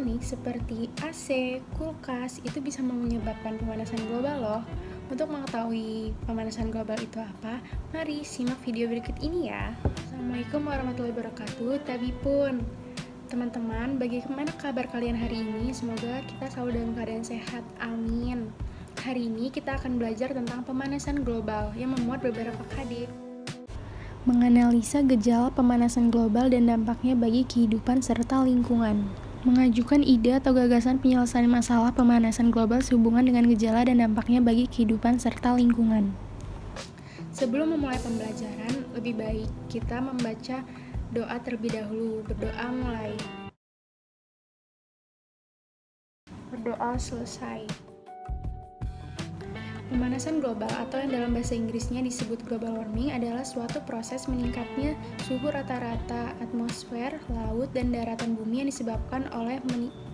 elektronik seperti AC, kulkas itu bisa menyebabkan pemanasan global loh. Untuk mengetahui pemanasan global itu apa, mari simak video berikut ini ya. Assalamualaikum warahmatullahi wabarakatuh. Tabipun, teman-teman, bagaimana kabar kalian hari ini? Semoga kita selalu dalam keadaan sehat, amin. Hari ini kita akan belajar tentang pemanasan global yang memuat beberapa KD. Menganalisa gejala pemanasan global dan dampaknya bagi kehidupan serta lingkungan. Mengajukan ide atau gagasan penyelesaian masalah pemanasan global sehubungan dengan gejala dan dampaknya bagi kehidupan serta lingkungan. Sebelum memulai pembelajaran, lebih baik kita membaca doa terlebih dahulu. Berdoa mulai. Berdoa selesai. Pemanasan global atau yang dalam bahasa Inggrisnya disebut global warming adalah suatu proses meningkatnya suhu rata-rata atmosfer, laut, dan daratan bumi yang disebabkan oleh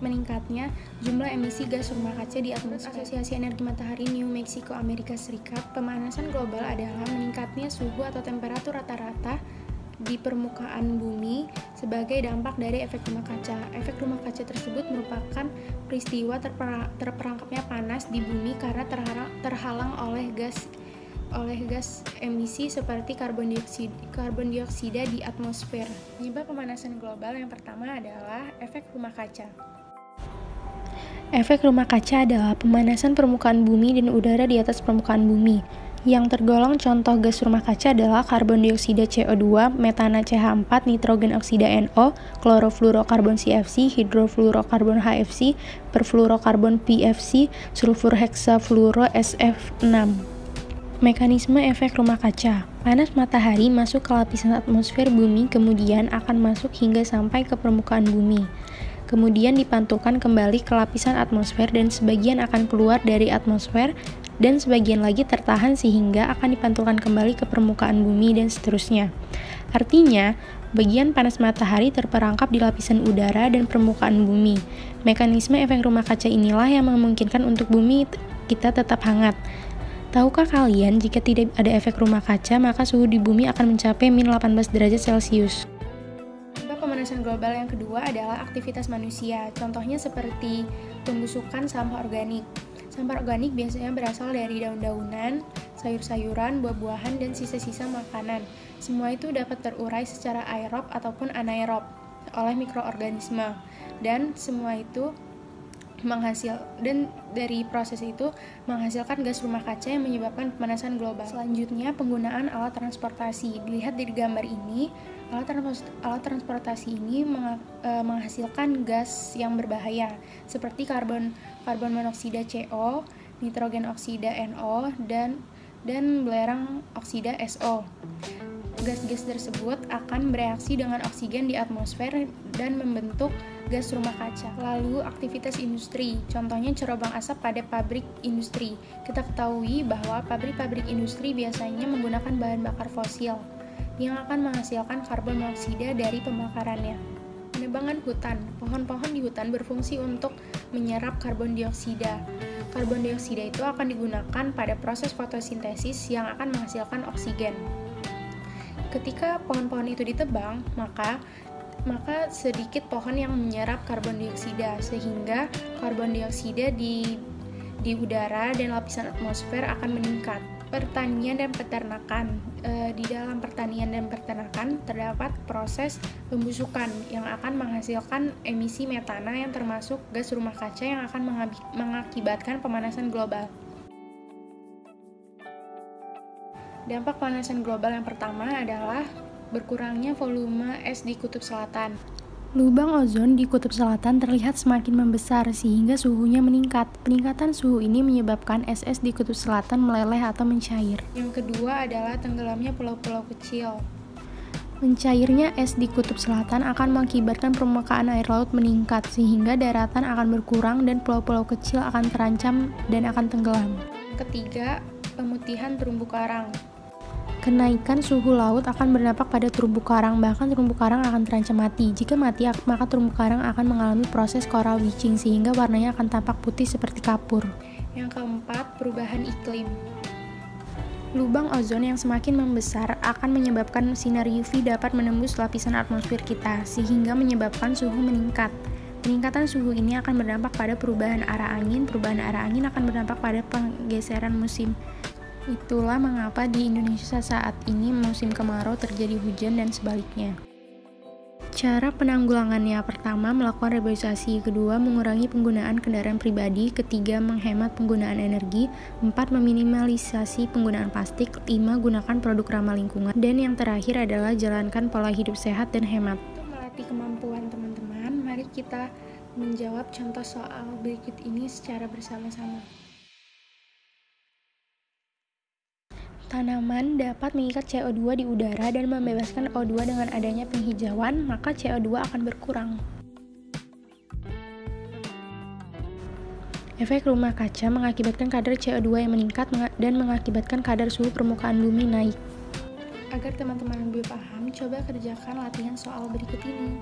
meningkatnya jumlah emisi gas rumah kaca di atmosfer. Asosiasi Energi Matahari New Mexico, Amerika Serikat, pemanasan global adalah meningkatnya suhu atau temperatur rata-rata di permukaan bumi sebagai dampak dari efek rumah kaca. Efek rumah kaca tersebut merupakan peristiwa terperangkapnya panas di bumi karena terhalang oleh gas emisi seperti karbon dioksida di atmosfer. Penyebab pemanasan global yang pertama adalah efek rumah kaca. Efek rumah kaca adalah pemanasan permukaan bumi dan udara di atas permukaan bumi. Yang tergolong contoh gas rumah kaca adalah karbon dioksida CO2, metana CH4, nitrogen oksida NO, klorofluorokarbon CFC, hidrofluorokarbon HFC, perfluorokarbon PFC, sulfur heksafluoro SF6. Mekanisme efek rumah kaca. Panas matahari masuk ke lapisan atmosfer bumi, kemudian akan masuk hingga sampai ke permukaan bumi. Kemudian dipantulkan kembali ke lapisan atmosfer dan sebagian akan keluar dari atmosfer dan sebagian lagi tertahan sehingga akan dipantulkan kembali ke permukaan bumi dan seterusnya. Artinya, bagian panas matahari terperangkap di lapisan udara dan permukaan bumi. Mekanisme efek rumah kaca inilah yang memungkinkan untuk bumi kita tetap hangat. Tahukah kalian jika tidak ada efek rumah kaca, maka suhu di bumi akan mencapai min 18 derajat Celcius. Pemanasan global yang kedua adalah aktivitas manusia. Contohnya seperti pembusukan sampah organik. Sampah organik biasanya berasal dari daun-daunan, sayur-sayuran, buah-buahan, dan sisa-sisa makanan. Semua itu dapat terurai secara aerob ataupun anaerob oleh mikroorganisme. Dan semua itu dari proses itu menghasilkan gas rumah kaca yang menyebabkan pemanasan global. Selanjutnya, penggunaan alat transportasi. Dilihat dari gambar ini, alat transportasi ini menghasilkan gas yang berbahaya seperti karbon monoksida CO, nitrogen oksida NO, dan belerang oksida SO. Gas-gas tersebut akan bereaksi dengan oksigen di atmosfer dan membentuk gas rumah kaca. Lalu, aktivitas industri, contohnya cerobong asap pada pabrik industri. Kita ketahui bahwa pabrik-pabrik industri biasanya menggunakan bahan bakar fosil yang akan menghasilkan karbon monoksida dari pembakarannya. Penebangan hutan, pohon-pohon di hutan berfungsi untuk menyerap karbon dioksida. Karbon dioksida itu akan digunakan pada proses fotosintesis yang akan menghasilkan oksigen. Ketika pohon-pohon itu ditebang, maka sedikit pohon yang menyerap karbon dioksida, sehingga karbon dioksida di udara dan lapisan atmosfer akan meningkat. Pertanian dan peternakan. Di dalam pertanian dan peternakan terdapat proses pembusukan yang akan menghasilkan emisi metana yang termasuk gas rumah kaca yang akan mengakibatkan pemanasan global. Dampak pemanasan global yang pertama adalah berkurangnya volume es di kutub selatan. Lubang ozon di kutub selatan terlihat semakin membesar sehingga suhunya meningkat. Peningkatan suhu ini menyebabkan es-es di kutub selatan meleleh atau mencair. Yang kedua adalah tenggelamnya pulau-pulau kecil. Mencairnya es di kutub selatan akan mengakibatkan permukaan air laut meningkat sehingga daratan akan berkurang dan pulau-pulau kecil akan terancam dan akan tenggelam. Ketiga, pemutihan terumbu karang. Kenaikan suhu laut akan berdampak pada terumbu karang, bahkan terumbu karang akan terancam mati. Jika mati, maka terumbu karang akan mengalami proses coral bleaching sehingga warnanya akan tampak putih seperti kapur. Yang keempat, perubahan iklim. Lubang ozon yang semakin membesar akan menyebabkan sinar UV dapat menembus lapisan atmosfer kita, sehingga menyebabkan suhu meningkat. Peningkatan suhu ini akan berdampak pada perubahan arah angin. Perubahan arah angin akan berdampak pada penggeseran musim. Itulah mengapa di Indonesia saat ini musim kemarau terjadi hujan dan sebaliknya. Cara penanggulangannya: pertama, melakukan reboisasi; kedua, mengurangi penggunaan kendaraan pribadi; ketiga, menghemat penggunaan energi; empat, meminimalisasi penggunaan plastik; lima, gunakan produk ramah lingkungan; dan yang terakhir adalah jalankan pola hidup sehat dan hemat. Untuk melatih kemampuan teman-teman, mari kita menjawab contoh soal berikut ini secara bersama-sama. Tanaman dapat mengikat CO2 di udara dan membebaskan O2 dengan adanya penghijauan, maka CO2 akan berkurang. Efek rumah kaca mengakibatkan kadar CO2 yang meningkat dan mengakibatkan kadar suhu permukaan bumi naik. Agar teman-teman lebih paham, coba kerjakan latihan soal berikut ini.